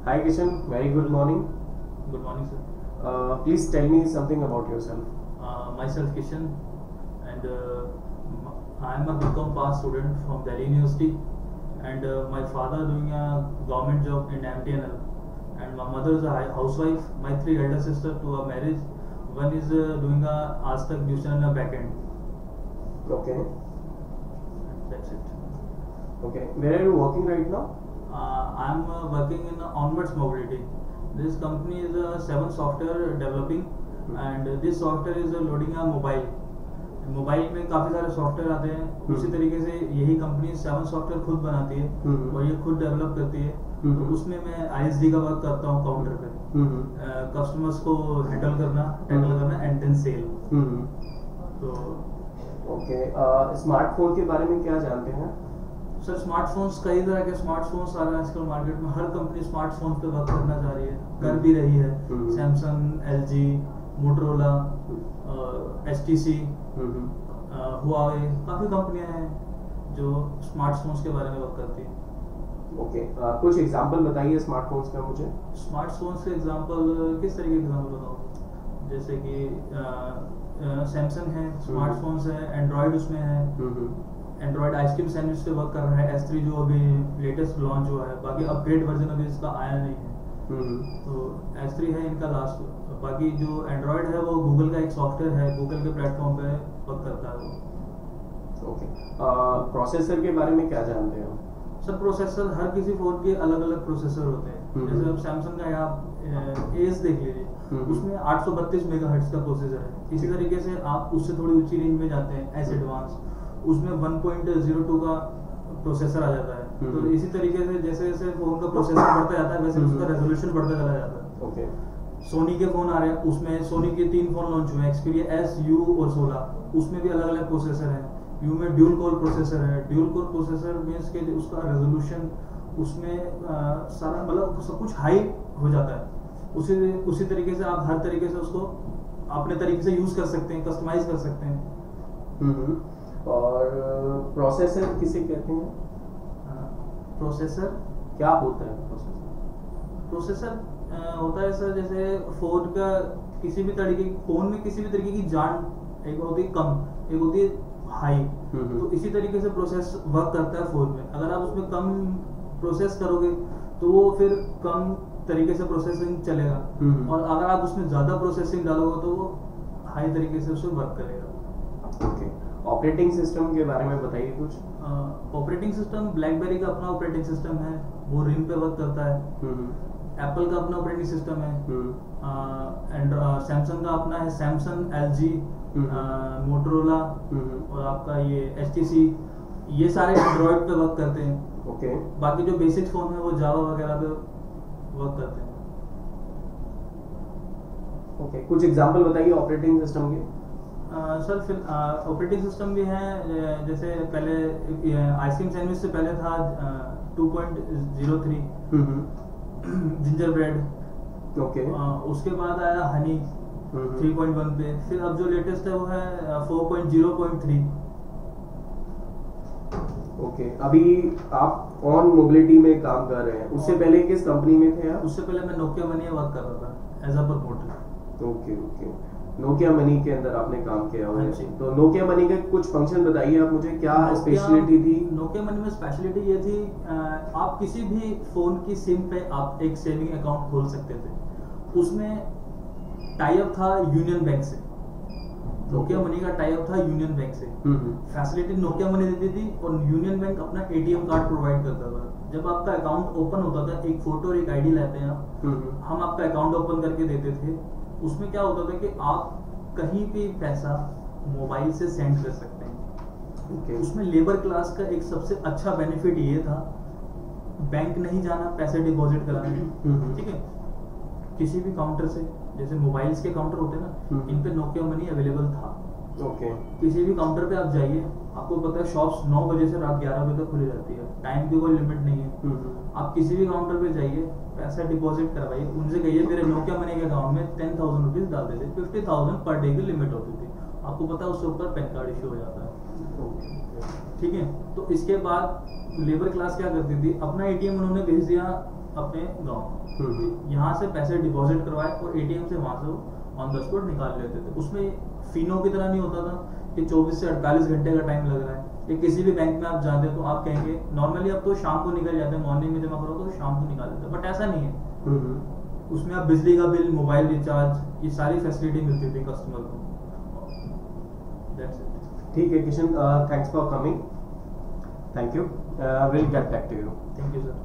Hi Kishan, very good morning. Good morning, sir. Please tell me something about yourself. Myself Kishan, and I am a BCom pass student from Delhi University, and my father doing a government job in MTNL, and my mother is a housewife. My three elder sister to a marriage. One is doing a Aaj Tak tuition in a backend. Okay. That's it. Okay. Where are you working right now? I am working in Onwards Mobility. This company is a 7 software developing, and this software is loading a mobile. Mobile में काफ़ी सारे software आते हैं, उसी तरीके से यही company 7 software खुद बनाती है और ये खुद डेवलप करती है। तो उसमें मैं ISD का वर्क करता हूँ काउंटर पे, कस्टमर्स को हैंडल करना, एंड देन सेल। तो ओके, स्मार्टफोन के बारे में क्या जानते हैं? सर स्मार्टफोन्स कई तरह के स्मार्टफोन्स आ रहे हैं आजकल मार्केट में। हर कंपनी स्मार्टफोन पे वर्क करना चाह रही है, कर भी रही है। Samsung, LG, Motorola, HTC, Huawei, काफ़ी कंपनियां हैं जो स्मार्टफोन्स के बारे में वर्क करती हैं। ओके, कुछ एग्जांपल बताइए स्मार्टफोन्स का मुझे। स्मार्टफोन्स के एग्जांपल किस तरीके के एग्जांपल बताओ? जैसे कि सैमसंग है, स्मार्टफोन्स है, एंड्रॉयड उसमें है। एंड्रॉयड आइसक्रीम सैंडविच पे वर्क कर रहा है, S3 जो अभी लेटेस्ट लॉन्च हुआ है। बाकी अपग्रेड वर्जन अभी इसका आया नहीं है, तो S3 है इनका लास्ट। बाकी जो एंड्रॉयड है वो गूगल का एक सॉफ्टवेयर है, गूगल के प्लेटफॉर्म पे वर्क करता है वो। ओके, प्रोसेसर के बारे में क्या जानते हो? सर प्रोसेसर हर किसी फोन के अलग अलग प्रोसेसर होते हैं। जैसे अब सैमसंग का आप एस देख लीजिए, उसमें 832 मेगाहर्ट्ज का प्रोसेसर है। इसी तरीके से आप उससे थोड़ी ऊंची रेंज में जाते हैं, एस एडवांस, उसमें 1.02 का प्रोसेसर आ जाता है। तो इसी तरीके से जैसे जैसे फोन का प्रोसेसर बढ़ता जाता है वैसे उसका रेजोल्यूशन बढ़ता चला जाता है। ओके, सोनी के फोन आ रहे हैं, उसमें सोनी के 3 फोन लॉन्च हुए हैं, Xperia S, U और 16। उसमें भी अलग अलग प्रोसेसर हैं। U में ड्यूल कोर प्रोसेसर है। ड्यूल कोर प्रोसेसर मीन्स के उसका रेजोल्यूशन उसमें सारा मतलब सब कुछ हाई हो जाता है। उसी तरीके से आप हर तरीके से उसको अपने तरीके से यूज कर सकते हैं, कस्टमाइज कर सकते हैं। और प्रोसेसर किसे कहते हैं? प्रोसेसर क्या होता है प्रोसेसर होता है सर, जैसे फोन का किसी भी तरीके फोन में किसी भी तरीके की जान, एक होती है कम, एक होती है हाई। तो इसी तरीके से प्रोसेस वर्क करता है फोन में। अगर आप उसमें कम प्रोसेस करोगे तो वो फिर कम तरीके से प्रोसेसिंग चलेगा, और अगर आप उसमें ज्यादा प्रोसेसिंग डालोगे तो वो हाई तरीके से उसमें वर्क करेगा। ओके, ऑपरेटिंग सिस्टम के बारे में बताइए कुछ। ऑपरेटिंग सिस्टम ब्लैकबेरी का अपना ऑपरेटिंग सिस्टम है, वो रिम पे वर्क करता है। एप्पल का अपना ऑपरेटिंग सिस्टम है, एंड सैमसंग का अपना है, सैमसंग, LG, मोटरोला और आपका ये HTC, ये सारे एंड्रॉयड पे वर्क करते हैं। ओके, बाकी जो बेसिक फोन है वो जावा वगैरह पे वर्क करते हैं। ओके, कुछ एग्जांपल बताइए ऑपरेटिंग सिस्टम के। सर फिर ऑपरेटिंग सिस्टम भी है, जैसे पहले आइसक्रीम सैंडविच से पहले था 2.03 जिंजर ब्रेड। ओके, उसके बाद आया हनी 3.1 पे। फिर अब जो लेटेस्ट है वो है 4.0.3। ओके, अभी आप ऑन मोबिलिटी में काम कर रहे हैं, उससे पहले किस कंपनी में थे आप? उससे पहले मैं नोकिया मनी में वर्क कर रहा था as a promoter. Okay okay, Nokia money के अंदर आपने काम किया हुआ हाँ है। जी। तो नोकिया मनी के कुछ फंक्शन बताइए आप मुझे, क्या स्पेशलिटी थी? नोकिया मनी में स्पेशलिटी ये थी, आप किसी भी फोन की सिम पे आप एक सेविंग अकाउंट खोल सकते थे। उसमें टाई अप था यूनियन बैंक से, नोकिया मनी का टाई अप था यूनियन बैंक से। फैसिलिटी नोकिया मनी देती थी और यूनियन बैंक अपना ATM कार्ड प्रोवाइड करता था। जब आपका अकाउंट ओपन होता था, एक फोटो और एक ID लाते हैं आप, हम आपका अकाउंट ओपन करके देते थे। उसमें क्या होता था कि आप कहीं भी पैसा मोबाइल से सेंड कर सकते हैं। उसमें लेबर क्लास का एक सबसे अच्छा बेनिफिट ये था, बैंक नहीं जाना पैसे डिपॉजिट कराने। ठीक है, किसी भी काउंटर से, जैसे मोबाइल्स के काउंटर होते हैं ना, इन पे नोकिया मनी अवेलेबल था। ओके, किसी भी काउंटर पे आप जाइए, आपको पता है शॉप्स 9 बजे से रात 11 बजे तक खुली रहती है, टाइम की कोई लिमिट नहीं है। आप किसी भी काउंटर पे जाइए, पैसा डिपॉजिट करवाइए, उनसे कहिए मेरे नोकिया मनी के अकाउंट में 10,000 रुपीज डाल देते। 50,000 पर डे की लिमिट होती थी। आपको पता है उससे ऊपर पैन कार्ड इशू हो जाता है। ठीक है, तो इसके बाद लेबर क्लास क्या करती थी, अपना ATM उन्होंने भेज दिया अपने गाँव, यहाँ से पैसे डिपॉजिट करवाए और एटीएम से वहां से ऑन द स्पॉट निकाल लेते थे। उसमें फिनो की तरह नहीं होता था कि 24 से 48 घंटे का टाइम लग रहा है। कि किसी भी बैंक में आप जाते हो तो आप कहेंगे नॉर्मली अब तो शाम को निकल जाते हैं, मॉर्निंग में जमा करो तो शाम को निकाल देते हैं, बट ऐसा नहीं है। उसमें आप बिजली का बिल, मोबाइल रिचार्ज, ये सारी फैसिलिटी मिलती थी कस्टमर को। That's it. ठीक है Kishan, thanks for coming, thank you, will get back to you. Thank you sir.